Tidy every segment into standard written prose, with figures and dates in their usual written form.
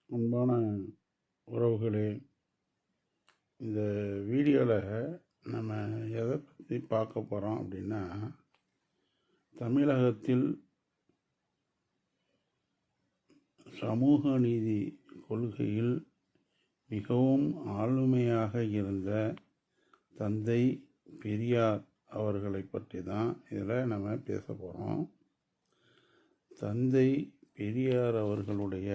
அன்பான உறவுகளே, இந்த வீடியோவில் நம்ம எதை பற்றி பார்க்க போகிறோம் அப்படின்னா, தமிழகத்தில் சமூக நீதி கொள்கையில் மிகவும் ஆளுமையாக இருந்த தந்தை பெரியார் அவர்களை பற்றி தான் இதில் நம்ம பேச போகிறோம். தந்தை பெரியார் அவர்களுடைய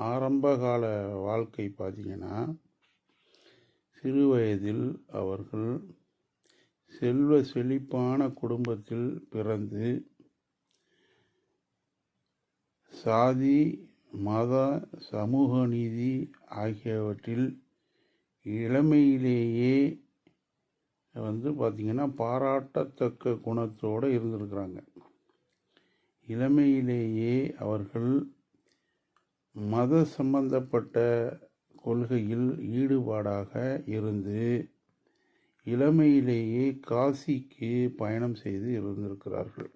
ஆரம்பகால வாழ்க்கை பார்த்திங்கன்னா, சிறு வயதில் அவர்கள் செல்வ செழிப்பான குடும்பத்தில் பிறந்து சாதி, மத, சமூக நீதி ஆகியவற்றில் இளமையிலேயே பார்த்திங்கன்னா பாராட்டத்தக்க குணத்தோடு இருந்திருக்கிறாங்க. இளமையிலேயே அவர்கள் மத சம்பந்தப்பட்ட கொள்கையில் ஈடுபாடாக இருந்து இளமையிலேயே காசிக்கு பயணம் செய்து இருந்திருக்கிறார்கள்.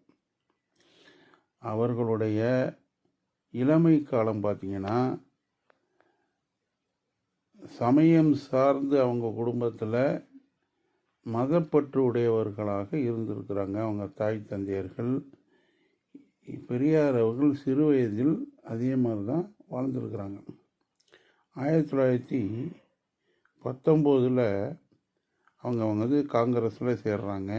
அவர்களுடைய இளமை காலம் பார்த்திங்கன்னா, சமயம் சார்ந்து அவங்க குடும்பத்தில் மதப்பற்று உடையவர்களாக இருந்திருக்கிறாங்க. அவங்க தாய் தந்தையர்கள். பெரியார் அவர்கள் சிறு வயதில் அதே மாதிரி தான் வாழ்ந்துருக்கிறாங்க. 1919 அவங்க காங்கிரஸில் சேர்றாங்க.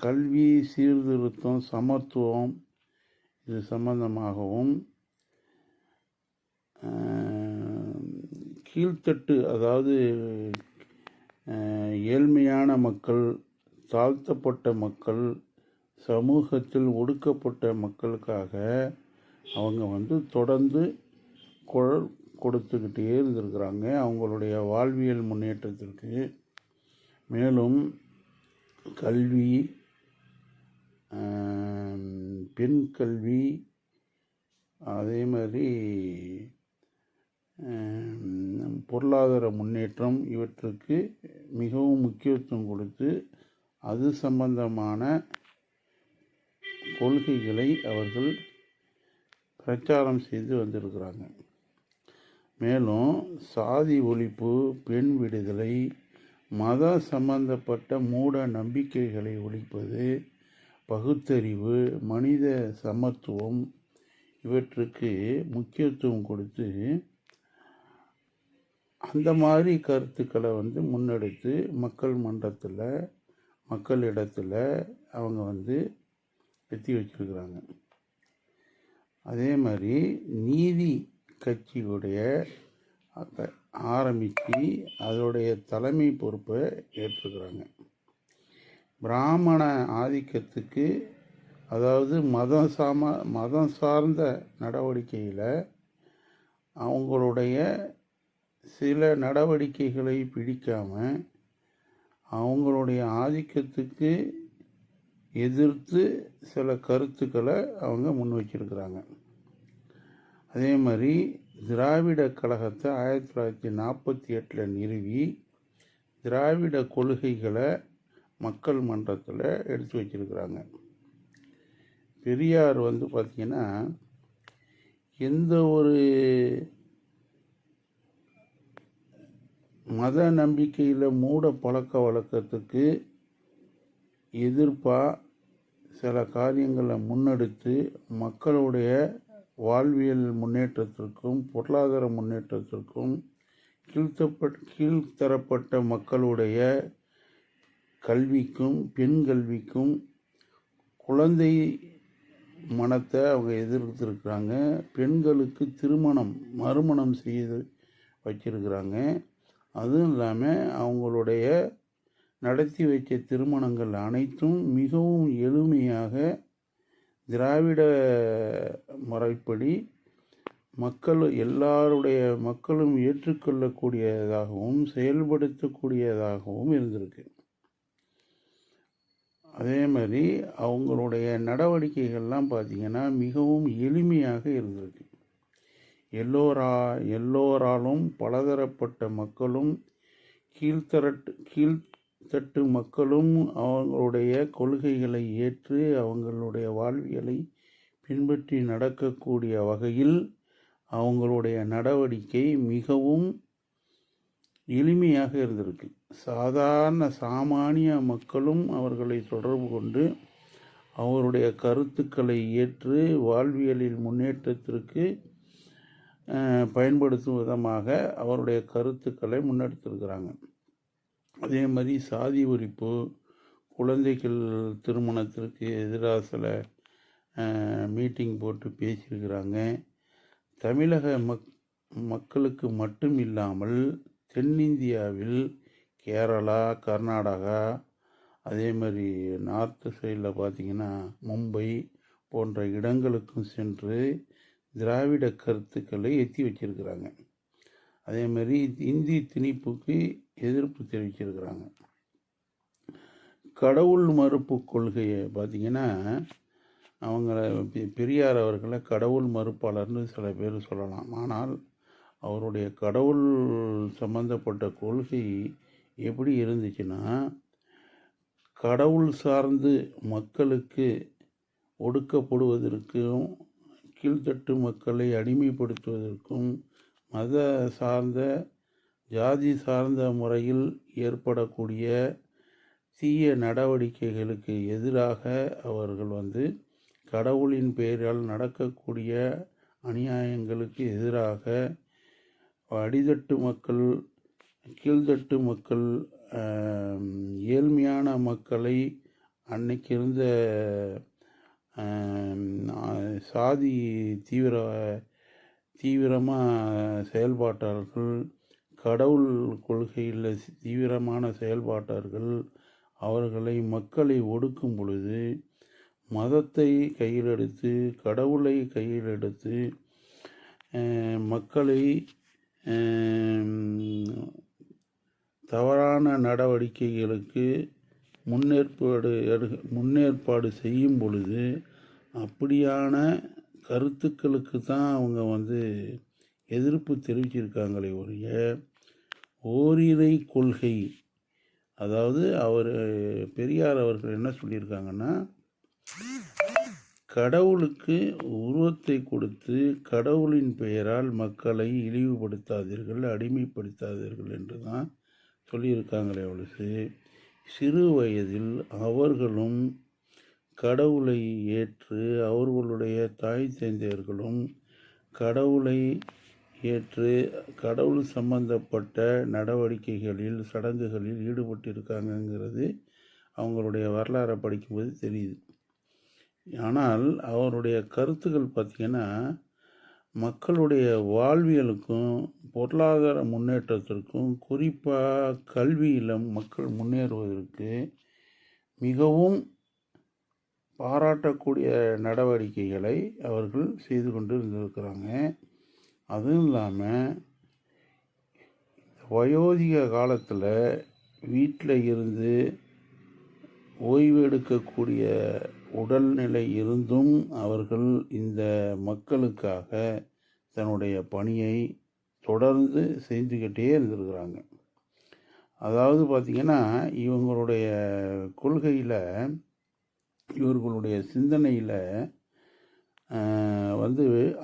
கல்வி சீர்திருத்தம், சமத்துவம் இது சம்பந்தமாகவும் கீழ்த்தட்டு, அதாவது ஏழ்மையான மக்கள், தாழ்த்தப்பட்ட மக்கள், சமூகத்தில் ஒடுக்கப்பட்ட மக்களுக்காக அவங்க தொடர்ந்து குரல் கொடுத்துக்கிட்டே இருந்திருக்கிறாங்க அவங்களுடைய வாழ்வியல் முன்னேற்றத்திற்கு. மேலும் கல்வி, பெண் கல்வி, அதே மாதிரி பொருளாதார முன்னேற்றம் இவற்றுக்கு மிகவும் முக்கியத்துவம் கொடுத்து அது சம்பந்தமான கொள்கைகளை அவர்கள் பிரச்சாரம் செய்து வந்திருக்கிறாங்க. மேலும் சாதி ஒழிப்பு, பெண் விடுதலை, மத சம்பந்தப்பட்ட மூட நம்பிக்கைகளை ஒழிப்பது, பகுத்தறிவு, மனித சமத்துவம் இவற்றுக்கு முக்கியத்துவம் கொடுத்து அந்த மாதிரி கருத்துக்களை முன்னெடுத்து மக்கள் மன்றத்தில், மக்களிடத்தில் அவங்க எத்தி வச்சிருக்கிறாங்க. அதே மாதிரி நீதி கட்சியுடைய ஆரம்பித்து அதோடைய தலைமை பொறுப்பை ஏற்றுக்கிறாங்க. பிராமண ஆதிக்கத்துக்கு, அதாவது மதம் சார்ந்த நடவடிக்கையில் அவங்களுடைய சில நடவடிக்கைகளை பிடிக்காமல் அவங்களுடைய ஆதிக்கத்துக்கு எதிர்த்து சில கருத்துக்களை அவங்க முன் வச்சிருக்கிறாங்க. அதே மாதிரி திராவிட கழகத்தை 1948 நிறுவி திராவிட கொள்கைகளை மக்கள் மன்றத்தில் எடுத்து வச்சிருக்கிறாங்க. பெரியார் பார்த்திங்கன்னா, எந்த ஒரு மத நம்பிக்கையில் மூட பழக்க வழக்கத்துக்கு எதிர்ப்பாக சில காரியங்களை முன்னெடுத்து மக்களுடைய வாழ்வியல் முன்னேற்றத்திற்கும் பொருளாதார முன்னேற்றத்திற்கும் கீழ்த்தரப்பட்ட மக்களுடைய கல்விக்கும், பெண் கல்விக்கும், குழந்தை மனத்தை அவங்க எதிர்த்திருக்கிறாங்க. பெண்களுக்கு மறுமணம் செய்து வச்சிருக்கிறாங்க. அதுவும் இல்லாமல் அவங்களுடைய நடத்தி வைத்த திருமணங்கள் அனைத்தும் மிகவும் எளிமையாக திராவிட முறைப்படி எல்லாருடைய மக்களும் ஏற்றுக்கொள்ளக்கூடியதாகவும் செயல்படுத்தக்கூடியதாகவும் இருந்திருக்கு. அதே மாதிரி அவங்களுடைய நடவடிக்கைகள்லாம் பார்த்திங்கன்னா மிகவும் எளிமையாக இருந்திருக்கு. எல்லோராலும் பலதரப்பட்ட மக்களும் கீழ்த்தட்டு மக்களும் அவங்களுடைய கொள்கைகளை ஏற்று அவங்களுடைய வாழ்வியலை பின்பற்றி நடக்கக்கூடிய வகையில் அவங்களுடைய நடவடிக்கை மிகவும் எளிமையாக இருந்திருக்கு. சாமானிய மக்களும் அவர்களை தொடர்பு கொண்டு அவருடைய கருத்துக்களை ஏற்று வாழ்வியலில் முன்னேற்றத்திற்கு பயன்படுத்தும் விதமாக அவருடைய கருத்துக்களை முன்னெடுத்திருக்கிறாங்க. அதே மாதிரி சாதி ஒழிப்பு, குழந்தைகள் திருமணத்திற்கு எதிராக சில மீட்டிங் போட்டு பேசியிருக்கிறாங்க. தமிழக மக்களுக்கு மட்டும் இல்லாமல் தென்னிந்தியாவில் கேரளா, கர்நாடகா, அதே மாதிரி நார்த்து சைடில் பார்த்திங்கன்னா மும்பை போன்ற இடங்களுக்கும் சென்று திராவிட கருத்துக்களை எத்தி வச்சிருக்கிறாங்க. அதே மாதிரி இந்தி திணிப்புக்கு எதிர்ப்பு தெரிவிச்சிருக்கிறாங்க. கடவுள் மறுப்பு கொள்கையை பார்த்திங்கன்னா அவங்கள பெரியார் அவர்களை கடவுள் மறுப்பாளர்னு சில பேர் சொல்லலாம். ஆனால் அவருடைய கடவுள் சம்பந்தப்பட்ட கொள்கை எப்படி இருந்துச்சுன்னா, கடவுள் சார்ந்து மக்களுக்கு ஒடுக்கப்படுவதற்கும், கீழ்த்தட்டு மக்களை அடிமைப்படுத்துவதற்கும், மத சார்ந்த ஜாதி சார்ந்த முறையில் ஏற்படக்கூடிய தீய நடவடிக்கைகளுக்கு எதிராக அவர்கள் கடவுளின் பெயரால் நடக்கக்கூடிய அநியாயங்களுக்கு எதிராக அடித்தட்டு மக்கள், கீழ்த்தட்டு மக்கள், ஏழ்மையான மக்களை அன்னைக்கு இருந்த சாதி தீவிரமாக செயல்பாட்டாளர்கள், கடவுள் கொள்கையில் தீவிரமான செயல்பாட்டாளர்கள் அவர்களை மக்களை ஒடுக்கும் பொழுது மதத்தை கையில் எடுத்து, கடவுளை கையில் எடுத்து மக்களை தவறான நடவடிக்கைகளுக்கு முன்னேற்பாடு செய்யும் பொழுது அப்படியான கருத்துக்களுக்கு தான் அவங்க எதிர்ப்பு தெரிவிச்சிருக்காங்களே ஒழிய ஓரிரை கொள்கை, அதாவது பெரியார் அவர்கள் என்ன சொல்லியிருக்காங்கன்னா, கடவுளுக்கு உருவத்தை கொடுத்து கடவுளின் பெயரால் மக்களை இழிவுபடுத்தாதீர்கள், அடிமைப்படுத்தாதீர்கள் என்று தான் சொல்லியிருக்காங்களே ஒழிச்சு சிறு வயதில் அவர்களும் கடவுளை ஏற்று, அவர்களுடைய தாய் தந்தையர்களும் கடவுளை ஏற்று கடவுள் சம்பந்தப்பட்ட நடவடிக்கைகளில், சடங்குகளில் ஈடுபட்டிருக்காங்கங்கிறது அவங்களுடைய வரலாறை படிக்கும்போது தெரியுது. ஆனால் அவருடைய கருத்துக்கள் பார்த்திங்கன்னா மக்களுடைய வாழ்வியலுக்கும் பொருளாதார முன்னேற்றத்திற்கும், குறிப்பாக கல்வியில் மக்கள் முன்னேறுவதற்கு மிகவும் பாராட்டக்கூடிய நடவடிக்கைகளை அவர்கள் செய்து கொண்டு இருந்திருக்கிறாங்க. அதுவும் இல்லாமல் வயோதிக காலத்தில் வீட்டில் இருந்து ஓய்வு எடுக்கக்கூடிய உடல்நிலை இருந்தும் அவர்கள் இந்த மக்களுக்காக தன்னுடைய பணியை தொடர்ந்து செஞ்சுக்கிட்டே இருந்திருக்கிறாங்க. அதாவது பார்த்திங்கன்னா இவங்களுடைய கொள்கையில், இவர்களுடைய சிந்தனையில்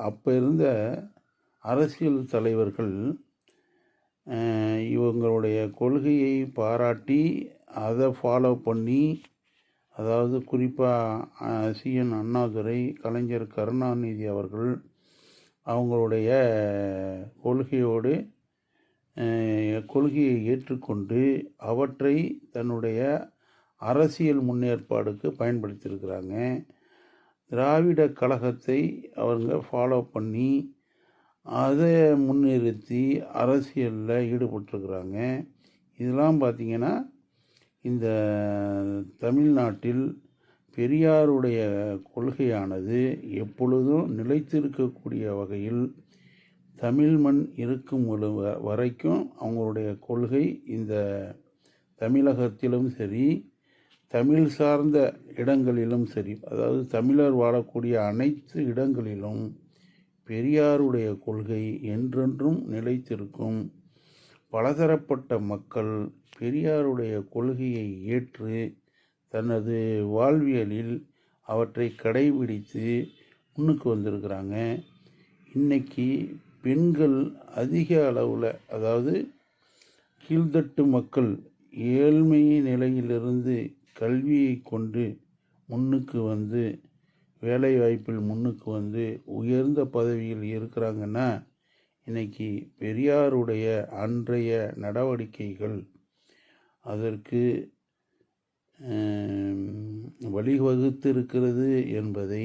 அப்போ இருந்த அரசியல் தலைவர்கள் இவங்களுடைய கொள்கையை பாராட்டி அதை ஃபாலோ பண்ணி, அதாவது குறிப்பாக சிஎன் அண்ணாதுரை, கலைஞர் கருணாநிதி அவர்கள் அவங்களுடைய கொள்கையை ஏற்றுக்கொண்டு அவற்றை தன்னுடைய அரசியல் முன்னேற்பாடுக்கு பயன்படுத்தியிருக்கிறாங்க. திராவிட கழகத்தை அவங்க ஃபாலோ பண்ணி அதை முன்னிறுத்தி அரசியலில் ஈடுபட்டிருக்கிறாங்க. இதெல்லாம் பார்த்திங்கன்னா இந்த தமிழ்நாட்டில் பெரியாருடைய கொள்கையானது எப்பொழுதும் நிலைத்திருக்கக்கூடிய வகையில் தமிழ் மண் இருக்கும் வரைக்கும் அவங்களுடைய கொள்கை இந்த தமிழகத்திலும் சரி, தமிழ் சார்ந்த இடங்களிலும் சரி, அதாவது தமிழர் வாழக்கூடிய அனைத்து இடங்களிலும் பெரியாருடைய கொள்கை என்றென்றும் நிலைத்திருக்கும். பலதரப்பட்ட மக்கள் பெரியாருடைய கொள்கையை ஏற்று தனது வாழ்வியலில் அவற்றை கடைபிடித்து முன்னுக்கு வந்திருக்கிறாங்க. இன்னைக்கு பெண்கள் அதிக அளவில், அதாவது கீழ்த்தட்டு மக்கள் ஏழ்மை நிலையிலிருந்து கல்வியை கொண்டு முன்னுக்கு வந்து வேலைவாய்ப்பில் முன்னுக்கு வந்து உயர்ந்த பதவியில் இருக்கிறாங்கன்னா, இன்னைக்கு பெரியாருடைய அன்றைய நடவடிக்கைகள் அதற்கு வழிவகுத்திருக்கிறது என்பதை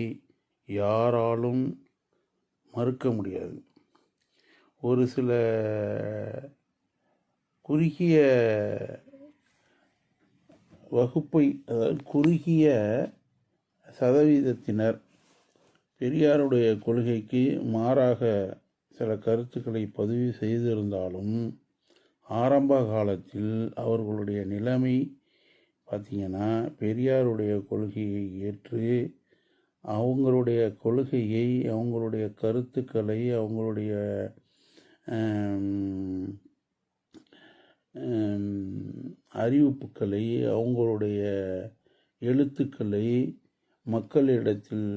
யாராலும் மறுக்க முடியாது. ஒரு சில குறுகிய வகுப்பை, அதாவது குறுகிய சதவீதத்தினர் பெரியாருடைய கொள்கைக்கு மாறாக சில கருத்துக்களை பதிவு செய்திருந்தாலும், ஆரம்ப காலத்தில் அவர்களுடைய நிலைமை பார்த்திங்கன்னா, பெரியாருடைய கொள்கையை ஏற்று அவங்களுடைய கொள்கையை, அவங்களுடைய கருத்துக்களை, அவங்களுடைய அறிவிப்புகளை, அவங்களுடைய எழுத்துக்களை மக்களிடத்தில்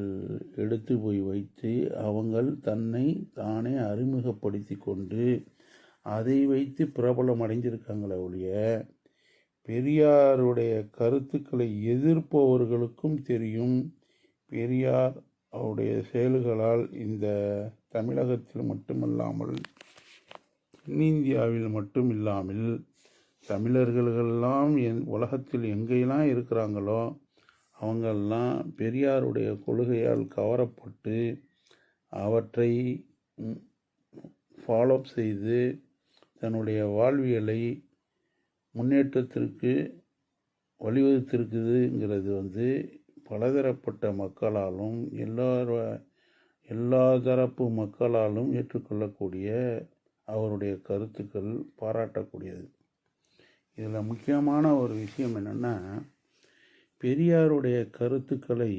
எடுத்து போய் வைத்து அவங்கள் தன்னை தானே அறிமுகப்படுத்தி கொண்டு அதை வைத்து பிரபலம் அடைஞ்சிருக்காங்களே ஒழிய, பெரியாருடைய கருத்துக்களை எதிர்ப்பவர்களுக்கும் தெரியும், பெரியார் அவருடைய செயல்களால் இந்த தமிழகத்தில் மட்டுமல்லாமல் தென்னிந்தியாவில் மட்டும் இல்லாமல் தமிழர்களெல்லாம் உலகத்தில் எங்கெல்லாம் இருக்கிறாங்களோ அவங்கெல்லாம் பெரியாருடைய கொள்கையால் கவரப்பட்டு அவற்றை ஃபாலோ செய்து தன்னுடைய வாழ்வியலை முன்னேற்றத்திற்கு வழிவகுத்திருக்குதுங்கிறது வந்து பலதரப்பட்ட மக்களாலும் எல்லா தரப்பு மக்களாலும் ஏற்றுக்கொள்ளக்கூடிய அவருடைய கருத்துக்கள் பாராட்டக்கூடியது. இதில் முக்கியமான ஒரு விஷயம் என்னென்னா, பெரியாருடைய கருத்துக்களை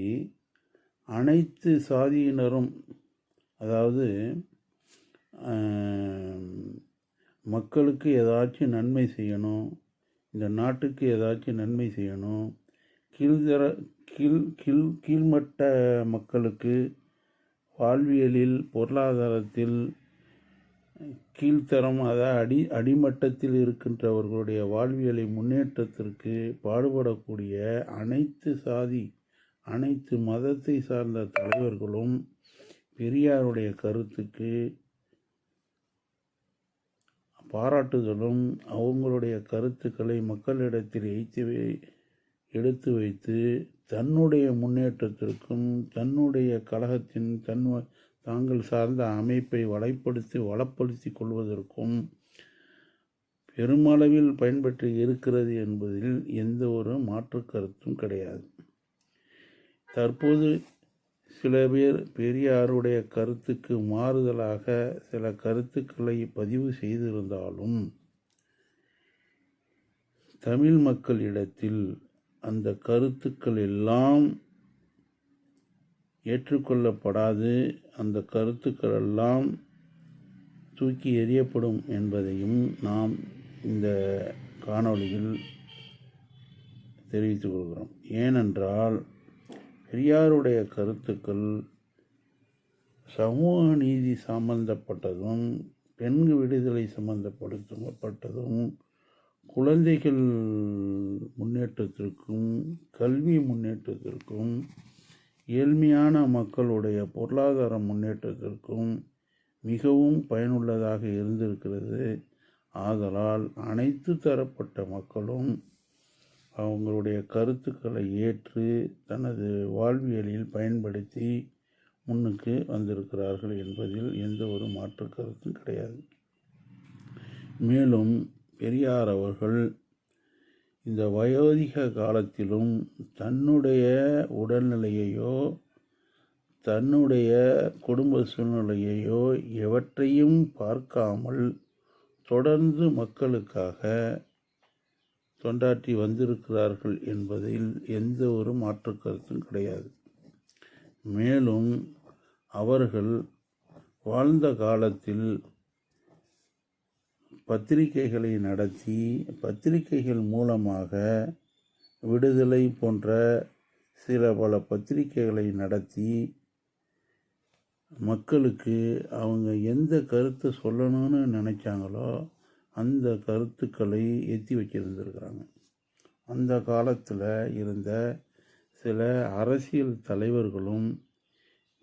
அனைத்து சாதியினரும், அதாவது மக்களுக்கு ஏதாச்சும் நன்மை செய்யணும், இந்த நாட்டுக்கு ஏதாச்சும் நன்மை செய்யணும், கீழ்மட்ட மக்களுக்கு வாழ்வியலில் பொருளாதாரத்தில் கீழ்த்தரம், அதாவது அடிமட்டத்தில் இருக்கின்றவர்களுடைய வாழ்வியலை முன்னேற்றத்திற்கு பாடுபடக்கூடிய அனைத்து சாதி, அனைத்து மதத்தை சார்ந்த தலைவர்களும் பெரியாருடைய கருத்துக்கு பாராட்டுதலும், அவங்களுடைய கருத்துக்களை மக்களிடத்தில் எடுத்து வைத்து தன்னுடைய முன்னேற்றத்திற்கும் தன்னுடைய கழகத்தின் தாங்கள் சார்ந்த அமைப்பை வளப்படுத்தி கொள்வதற்கும் பெருமளவில் பயன்பெற்று இருக்கிறது என்பதில் எந்த ஒரு மாற்று கருத்தும் கிடையாது. தற்போது சில பேர் பெரியாருடைய கருத்துக்கு மாறுதலாக சில கருத்துக்களை பதிவு செய்திருந்தாலும் தமிழ் மக்களிடத்தில் அந்த கருத்துக்கள் எல்லாம் ஏற்றுக்கொள்ளப்படாது, அந்த கருத்துக்கள் எல்லாம் தூக்கி எறியப்படும் என்பதையும் நாம் இந்த காணொளியில் தெரிவித்துக் கொள்கிறோம். ஏனென்றால் பெரியாருடைய கருத்துக்கள் சமூக நீதி சம்பந்தப்பட்டதும், பெண் விடுதலை சம்பந்தப்பட்டதும், குழந்தைகள் முன்னேற்றத்திற்கும் கல்வி முன்னேற்றத்திற்கும் ஏழ்மையான மக்களுடைய பொருளாதார முன்னேற்றத்திற்கும் மிகவும் பயனுள்ளதாக இருந்திருக்கிறது. ஆதலால் அனைத்து தரப்பட்ட மக்களும் அவங்களுடைய கருத்துக்களை ஏற்று தனது வாழ்வியலில் பயன்படுத்தி முன்னுக்கு வந்திருக்கிறார்கள் என்பதில் எந்த ஒரு மாற்று கருத்தும் கிடையாது. மேலும் பெரியார் அவர்கள் இந்த வயோதிக காலத்திலும் தன்னுடைய உடல்நிலையையோ தன்னுடைய குடும்ப சூழ்நிலையையோ எவற்றையும் பார்க்காமல் தொடர்ந்து மக்களுக்காக தொண்டாற்றி வந்திருக்கிறார்கள் என்பதில் எந்த ஒரு மாற்று கருத்தும் கிடையாது. மேலும் அவர்கள் வாழ்ந்த காலத்தில் பத்திரிகைகளை நடத்தி, பத்திரிகைகள் மூலமாக விடுதலை போன்ற பல பத்திரிகைகளை நடத்தி மக்களுக்கு அவங்க எந்த கருத்தை சொல்லணும்னு நினைச்சாங்களோ அந்த கருத்துக்களை எத்தி வச்சிருந்துருக்கிறாங்க. அந்த காலத்தில் இருந்த சில அரசியல் தலைவர்களும்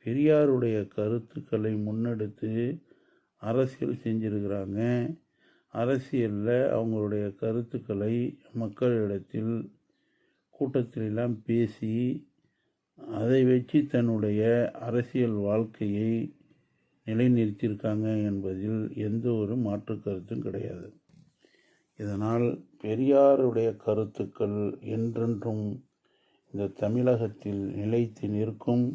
பெரியாருடைய கருத்துக்களை முன்னெடுத்து அரசியல் செஞ்சிருக்கிறாங்க. அரசியலில் அவங்களுடைய கருத்துக்களை மக்களிடத்தில் கூட்டத்திலெல்லாம் பேசி அதை வச்சு தன்னுடைய அரசியல் வாழ்க்கையை நிலைநிறுத்தியிருக்காங்க என்பதில் எந்த ஒரு மாற்று கருத்தும் கிடையாது. இதனால் பெரியாருடைய கருத்துக்கள் என்றென்றும் இந்த தமிழகத்தில் நிலைத்து நிற்கும்.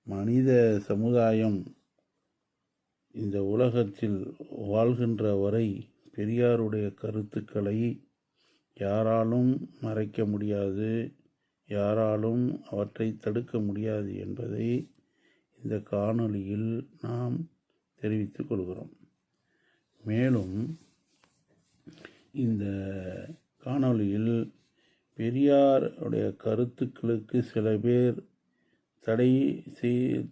மனித சமுதாயம் இந்த உலகத்தில் வாழ்கின்ற வரை பெரியாருடைய கருத்துக்களை யாராலும் மறைக்க முடியாது, யாராலும் அவற்றை தடுக்க முடியாது என்பதை இந்த காணொளியில் நாம் தெரிவித்துக் கொள்கிறோம். மேலும் இந்த காணொளியில் பெரியாருடைய கருத்துக்களுக்கு சில பேர்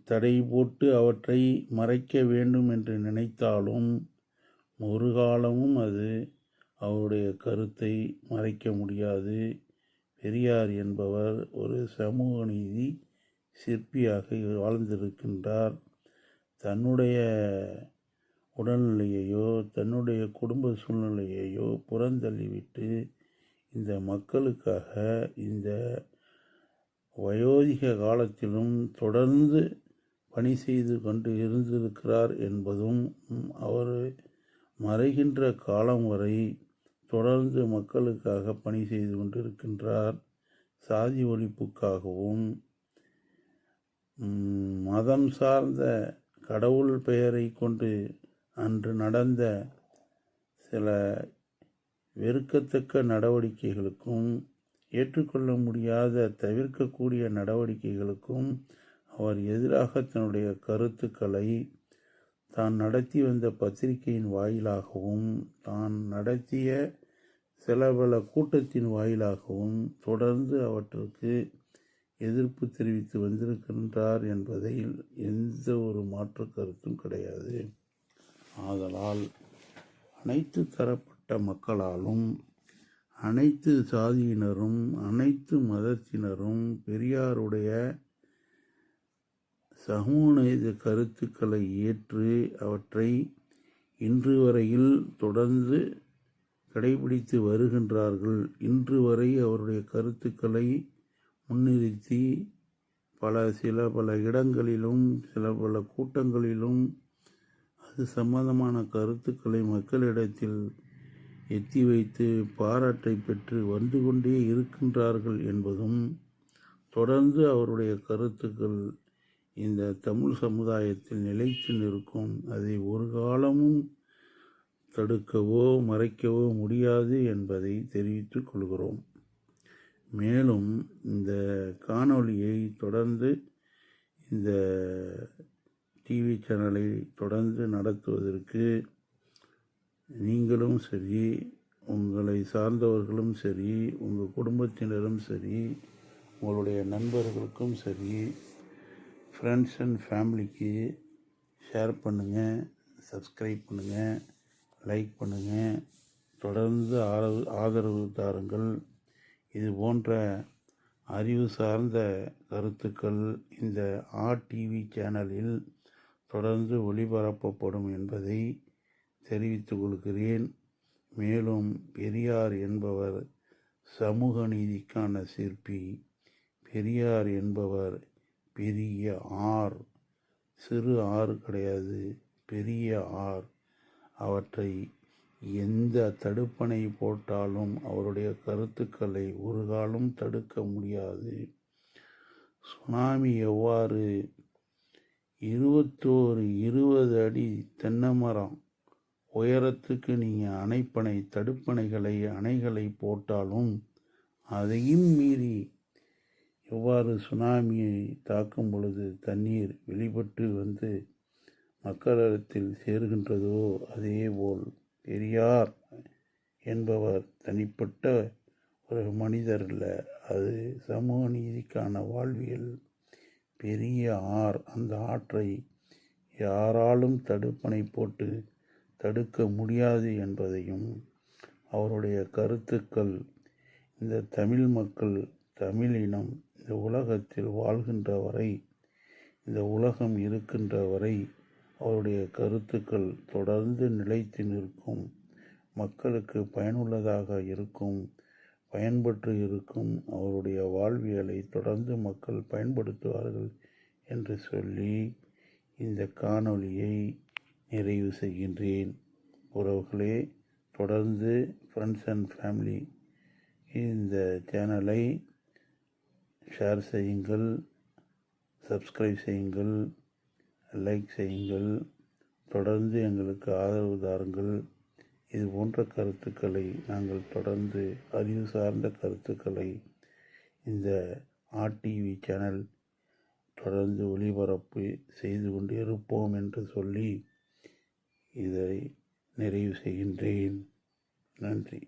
தடை போட்டு அவற்றை மறைக்க வேண்டும் என்று நினைத்தாலும் ஒரு காலமும் அது அவருடைய கருத்தை மறைக்க முடியாது. பெரியார் என்பவர் ஒரு சமூக நீதி சிற்பியாக வாழ்ந்திருக்கின்றார். தன்னுடைய உடல்நிலையையோ தன்னுடைய குடும்ப சூழ்நிலையையோ புறந்தள்ளிவிட்டு இந்த மக்களுக்காக இந்த வயோதிக காலத்திலும் தொடர்ந்து பணி செய்து கொண்டு இருந்திருக்கிறார் என்பதும், அவர் மறைகின்ற காலம் வரை தொடர்ந்து மக்களுக்காக பணி செய்து கொண்டிருக்கின்றார். சாதி ஒழிப்புக்காகவும் மதம் சார்ந்த கடவுள் பெயரை கொண்டு அன்று நடந்த சில வெறுக்கத்தக்க நடவடிக்கைகளுக்கும் ஏற்றுக்கொள்ள முடியாத தவிர்க்கக்கூடிய நடவடிக்கைகளுக்கும் அவர் எதிராக தன்னுடைய கருத்துக்களை தான் நடத்தி வந்த பத்திரிகையின் வாயிலாகவும் தான் நடத்திய சில பல கூட்டத்தின் வாயிலாகவும் தொடர்ந்து அவற்றுக்கு எதிர்ப்பு தெரிவித்து வந்திருக்கின்றார் என்பதில் எந்த ஒரு மாற்று கருத்தும் கிடையாது. ஆதலால் அனைத்து தரப்பட்ட மக்களாலும் அனைத்து சாதியினரும் அனைத்து மதத்தினரும் பெரியாருடைய சமூக நீதி கருத்துக்களை ஏற்று அவற்றை இன்று வரையில் தொடர்ந்து கடைபிடித்து வருகின்றார்கள். இன்று வரை அவருடைய கருத்துக்களை முன்னிறுத்தி சில பல இடங்களிலும் சில பல கூட்டங்களிலும் அது சம்பந்தமான கருத்துக்களை மக்களிடத்தில் எத்தி வைத்து பாராட்டை பெற்று வந்து கொண்டே இருக்கின்றார்கள் என்பதும், தொடர்ந்து அவருடைய கருத்துக்கள் இந்த தமிழ் சமுதாயத்தில் நிலைத்து நிற்கும். அதை ஒரு காலமும் தடுக்கவோ மறைக்கவோ முடியாது என்பதை தெரிவித்துக் கொள்கிறோம். மேலும் இந்த காணொளியை தொடர்ந்து இந்த டிவி சேனலை தொடர்ந்து நடத்துவதற்கு நீங்களும் சரி, உங்களை சார்ந்தவர்களும் சரி, உங்கள் குடும்பத்தினரும் சரி, உங்களுடைய நண்பர்களுக்கும் சரி, ஃப்ரெண்ட்ஸ் அண்ட் ஃபேமிலிக்கு ஷேர் பண்ணுங்கள், சப்ஸ்கிரைப் பண்ணுங்கள், லைக் பண்ணுங்கள். தொடர்ந்து ஆதரவு தாருங்கள். இது போன்ற அறிவு சார்ந்த கருத்துக்கள் இந்த டிவி சேனலில் தொடர்ந்து ஒளிபரப்பப்படும் என்பதை தெரிவித்துக் கொள்கிறேன். மேலும் பெரியார் என்பவர் சமூக நீதிக்கான சிற்பி. பெரியார் என்பவர் பெரிய ஆர், சிறு ஆறு கிடையாது, பெரிய ஆர். அவற்றை எந்த தடுப்பணை போட்டாலும் அவருடைய கருத்துக்களை ஒரு காலம் தடுக்க முடியாது. சுனாமி எவ்வாறு 20 அடி தென்னை மரம் உயரத்துக்கு நீங்கள் அணைகளை போட்டாலும் அதையும் மீறி எவ்வாறு சுனாமியை தாக்கும் பொழுது தண்ணீர் வெளிப்பட்டு வந்து மக்களிடத்தில் சேர்கின்றதோ அதேபோல் பெரியார் என்பவர் தனிப்பட்ட ஒரு மனிதர் அல்ல, அது சமூக நீதிக்கான வாழ்வியல் பெரிய ஆறு. அந்த ஆற்றை யாராலும் தடுப்பணை போட்டு தடுக்க முடியாது என்பதையும் அவருடைய கருத்துக்கள் இந்த தமிழ் மக்கள், தமிழ் இனம் இந்த உலகத்தில் வாழ்கின்ற வரை, இந்த உலகம் இருக்கின்ற வரை அவருடைய கருத்துக்கள் தொடர்ந்து நிலைத்து நிற்கும், மக்களுக்கு பயனுள்ளதாக இருக்கும், பயன்பட்டு இருக்கும். அவருடைய வாழ்வியலை தொடர்ந்து மக்கள் பயன்படுத்துவார்கள் என்று சொல்லி இந்த காணொளியை நிறைவு செய்கின்றேன். உறவுகளே, தொடர்ந்து ஃப்ரெண்ட்ஸ் அண்ட் ஃபேமிலி இந்த சேனலை ஷேர் செய்யுங்கள், சப்ஸ்கிரைப் செய்யுங்கள், லைக் செய்யுங்கள். தொடர்ந்து எங்களுக்கு ஆதரவு தாருங்கள். இது போன்ற கருத்துக்களை நாங்கள் தொடர்ந்து அறிவு சார்ந்த கருத்துக்களை இந்த ஆர்டிவி சேனல் தொடர்ந்து ஒளிபரப்பு செய்து கொண்டு இருப்போம் என்று சொல்லி இதை நிறைவு செய்கின்றேன். நன்றி.